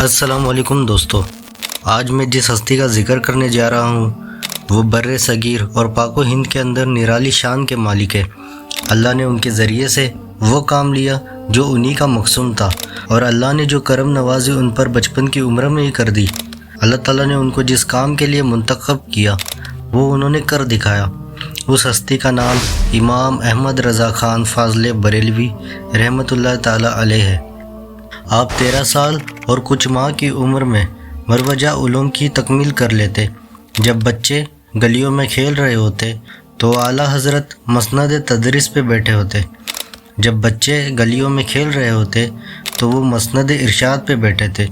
السلام علیکم دوستو، آج میں جس ہستی کا ذکر کرنے جا رہا ہوں وہ بر صغیر اور پاک و ہند کے اندر نرالی شان کے مالک ہے۔ اللہ نے ان کے ذریعے سے وہ کام لیا جو انہی کا مقصود تھا، اور اللہ نے جو کرم نوازی ان پر بچپن کی عمر میں ہی کر دی۔ اللہ تعالیٰ نے ان کو جس کام کے لیے منتخب کیا وہ انہوں نے کر دکھایا۔ اس ہستی کا نام امام احمد رضا خان فاضل بریلوی رحمۃ اللہ تعالیٰ علیہ ہے۔ آپ 13 سال اور کچھ ماہ کی عمر میں مروجہ علوم کی تکمیل کر لیتے۔ جب بچے گلیوں میں کھیل رہے ہوتے تو اعلیٰ حضرت مسند تدریس پہ بیٹھے ہوتے۔ جب بچے گلیوں میں کھیل رہے ہوتے تو وہ مسند ارشاد پہ بیٹھے تھے۔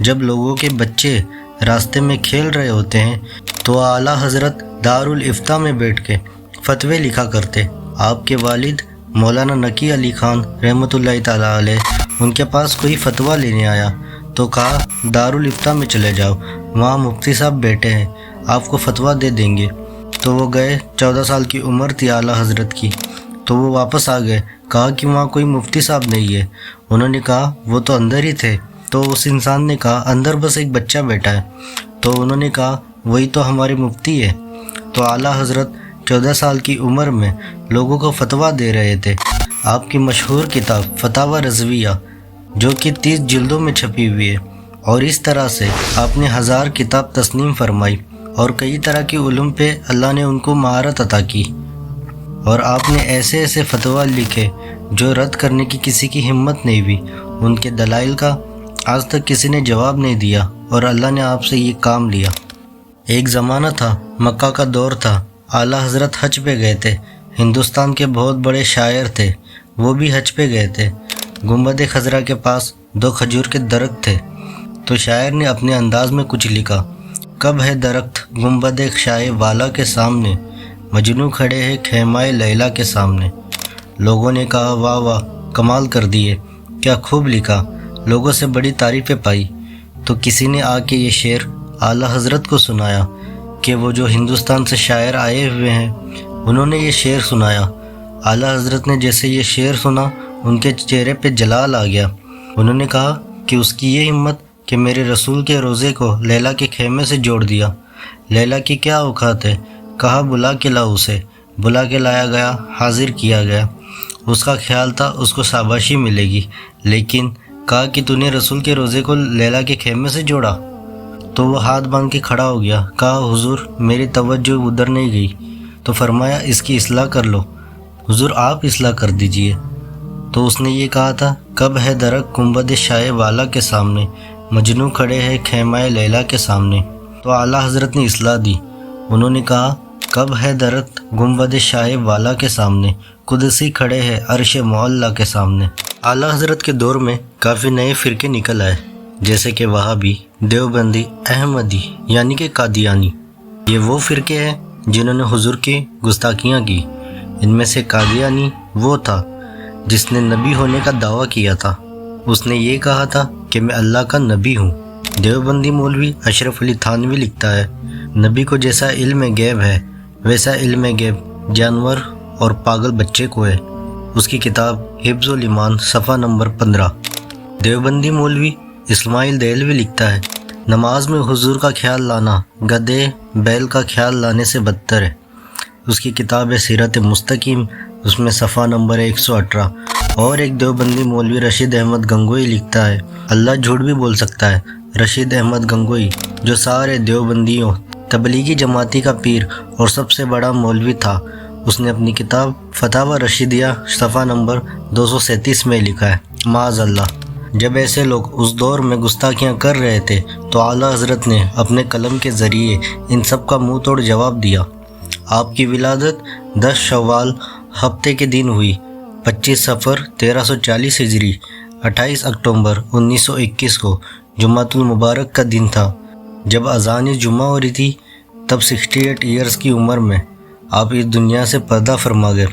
جب لوگوں کے بچے راستے میں کھیل رہے ہوتے ہیں تو اعلیٰ حضرت دارالافتاء میں بیٹھ کے فتوے لکھا کرتے۔ آپ کے والد مولانا نقی علی خان رحمۃ اللہ تعالیٰ علیہ ان کے پاس کوئی فتویٰ لینے آیا تو کہا دارالافتاء میں چلے جاؤ، وہاں مفتی صاحب بیٹھے ہیں، آپ کو فتویٰ دے دیں گے۔ تو وہ گئے۔ 14 سال کی عمر تھی اعلیٰ حضرت کی، تو وہ واپس آ گئے۔ کہا کہ وہاں کوئی مفتی صاحب نہیں ہے۔ انہوں نے کہا وہ تو اندر ہی تھے۔ تو اس انسان نے کہا اندر بس ایک بچہ بیٹھا ہے۔ تو انہوں نے کہا وہی تو ہمارے مفتی ہے۔ تو اعلیٰ حضرت 14 سال کی عمر میں لوگوں کو فتویٰ دے رہے تھے۔ آپ کی مشہور کتاب فتاوی رضویہ جو کہ 30 جلدوں میں چھپی ہوئی ہے، اور اس طرح سے آپ نے 1000 کتاب تسلیم فرمائی، اور کئی طرح کے علوم پہ اللہ نے ان کو مہارت عطا کی، اور آپ نے ایسے ایسے فتویٰ لکھے جو رد کرنے کی کسی کی ہمت نہیں ہوئی۔ ان کے دلائل کا آج تک کسی نے جواب نہیں دیا، اور اللہ نے آپ سے یہ کام لیا۔ ایک زمانہ تھا، مکہ کا دور تھا، اعلیٰ حضرت حج پہ گئے تھے۔ ہندوستان کے بہت بڑے شاعر تھے، وہ بھی حج پہ گئے تھے۔ گنبد خضرا کے پاس 2 کھجور کے درخت تھے، تو شاعر نے اپنے انداز میں کچھ لکھا۔ کب ہے درخت گنبد شاہ والا کے سامنے، مجنوں کھڑے ہیں خیمہ لیلا کے سامنے۔ لوگوں نے کہا واہ واہ، کمال کر دیے، کیا خوب لکھا، لوگوں سے بڑی تعریفیں پائی۔ تو کسی نے آ کے یہ شعر اعلیٰ حضرت کو سنایا کہ وہ جو ہندوستان سے شاعر آئے ہوئے ہیں انہوں نے یہ شعر سنایا۔ اعلیٰ حضرت نے جیسے یہ شعر سنا ان کے چہرے پہ جلال آ گیا۔ انہوں نے کہا کہ اس کی یہ ہمت کہ میرے رسول کے روزے کو لیلا کے خیمے سے جوڑ دیا۔ لیلا کی کیا اوقات ہے؟ کہا بلا کے لاؤ اسے۔ بلا کے لایا گیا، حاضر کیا گیا۔ اس کا خیال تھا اس کو شاباشی ملے گی، لیکن کہا کہ تو نے رسول کے روزے کو لیلا کے خیمے سے جوڑا؟ تو وہ ہاتھ باندھ کے کھڑا ہو گیا۔ کہا حضور میری توجہ ادھر نہیں گئی۔ تو فرمایا اس کی اصلاح کر لو۔ حضور آپ اصلاح کر دیجئے۔ تو اس نے یہ کہا تھا کب ہے درخت گنبد شاہ والا کے سامنے، مجنوں کھڑے ہیں خیمہ لیلا کے سامنے۔ تو اعلیٰ حضرت نے اصلاح دی۔ انہوں نے کہا کب ہے درخت گنبد شاہ والا کے سامنے، قدسی کھڑے ہیں عرش معلیٰ کے سامنے۔ اعلیٰ حضرت کے دور میں کافی نئے فرقے نکل آئے، جیسے کہ وہابی، دیوبندی، احمدی یعنی کہ قادیانی۔ یہ وہ فرقے ہیں جنہوں نے حضور کی گستاخیاں کی۔ ان میں سے قادیانی وہ تھا جس نے نبی ہونے کا دعویٰ کیا تھا۔ اس نے یہ کہا تھا کہ میں اللہ کا نبی ہوں۔ دیوبندی مولوی اشرف علی تھانوی لکھتا ہے نبی کو جیسا علم غیب ہے ویسا علم غیب جانور اور پاگل بچے کو ہے۔ اس کی کتاب حفظ الایمان صفحہ نمبر 15۔ دیوبندی مولوی اسماعیل دہلوی لکھتا ہے نماز میں حضور کا خیال لانا گدھے بیل کا خیال لانے سے بدتر ہے۔ اس کی کتاب ہے سیرت مستقیم، اس میں صفحہ نمبر 118۔ اور ایک دیوبندی مولوی رشید احمد گنگوئی لکھتا ہے اللہ جھوٹ بھی بول سکتا ہے۔ رشید احمد گنگوئی جو سارے دیوبندیوں تبلیغی جماعتی کا پیر اور سب سے بڑا مولوی تھا، اس نے اپنی کتاب فتاوی رشیدیہ صفحہ نمبر 237 میں لکھا ہے معاذ اللہ۔ جب ایسے لوگ اس دور میں گستاخیاں کر رہے تھے تو اعلیٰ حضرت نے اپنے قلم کے ذریعے ان سب کا منہ توڑ جواب دیا۔ آپ کی ولادت 10 شوال ہفتے کے دن ہوئی، 25 صفر 1340 ہجری، 28 اکتوبر 1921 کو جمعۃ المبارک کا دن تھا۔ جب اذان جمعہ ہو رہی تھی تب 68 ایئرز کی عمر میں آپ اس دنیا سے پردہ فرما گئے۔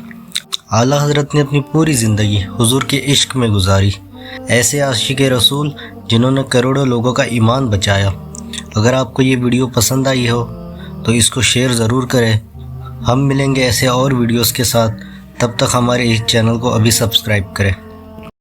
اعلیٰ حضرت نے اپنی پوری زندگی حضور کے عشق میں گزاری، ایسے عاشق رسول جنہوں نے کروڑوں لوگوں کا ایمان بچایا۔ اگر آپ کو یہ ویڈیو پسند آئی ہو تو اس کو شیئر ضرور کریں۔ ہم ملیں گے ایسے اور ویڈیوز کے ساتھ، تب تک ہمارے اس چینل کو ابھی سبسکرائب کریں۔